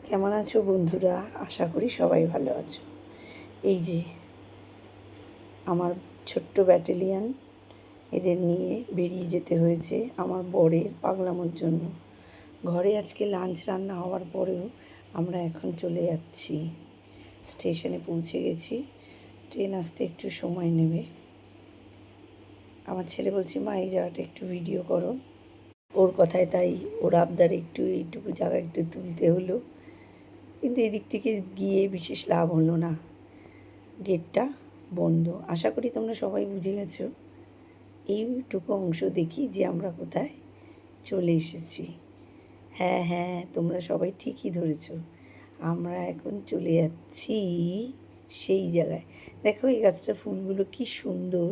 কেমন আছো বন্ধুরা? আশা করি সবাই ভালো আছো। এই যে আমার ছোট্ট ব্যাটালিয়ান, এদের নিয়ে বেরিয়ে যেতে হয়েছে আমার বরের পাগলামোর জন্য। ঘরে আজকে লাঞ্চ রান্না হওয়ার পরেও আমরা এখন চলে যাচ্ছি। স্টেশনে পৌঁছে গেছি, ট্রেন আসতে একটু সময় নেবে। আমার ছেলে বলছে, মা এই জায়গাটা একটু ভিডিও করো। ওর কথায় তাই ওর আবদারে একটু এইটুকু জায়গা একটু তুলতে হলো, কিন্তু এদিক থেকে গিয়ে বিশেষ লাভ হলো না, গেটটা বন্ধ। আশা করি তোমরা সবাই বুঝে গেছো এইটুকু অংশ দেখি যে আমরা কোথায় চলে এসেছি। হ্যাঁ হ্যাঁ, তোমরা সবাই ঠিকই ধরেছ, আমরা এখন চলে যাচ্ছি সেই জায়গায়। দেখো এই গাছটার ফুলগুলো কি সুন্দর,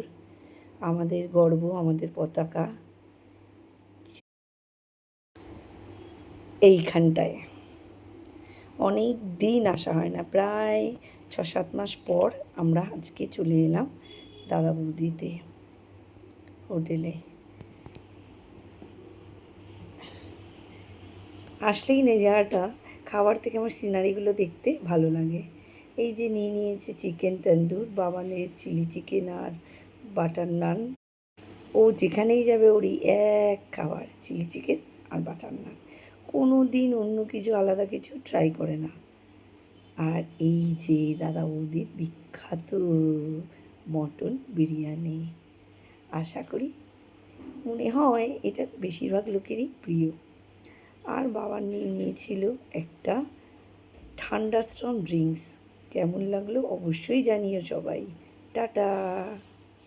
আমাদের গর্ব, আমাদের পতাকা এইখানটায়। অনেক দিন আসা হয় না, প্রায় 6-7 মাস পর আমরা আজকে চলে এলাম দাদা বৌদিতে হোটেলে। আসলেই না জায়গাটা, খাবার থেকে আমার সিনারিগুলো দেখতে ভালো লাগে। এই যে নিয়ে নিয়েছে চিকেন তন্দুর, বাবানের চিলি চিকেন আর বাটার নান। ও যেখানেই যাবে ওরই এক খাবার, চিলি চিকেন আর বাটার নান। কোনো দিন অন্য কিছু আলাদা কিছু ট্রাই করে না। আর এই যে দাদা বৌদির বিখ্যাত মটন বিরিয়ানি, আশা করি, মনে হয় এটা বেশিরভাগ লোকেরই প্রিয়। আর বাবা নিয়ে নিয়েছিল একটা ঠান্ডা স্ট্রং ড্রিঙ্কস। কেমন লাগলো অবশ্যই জানিও সবাই। টাটা।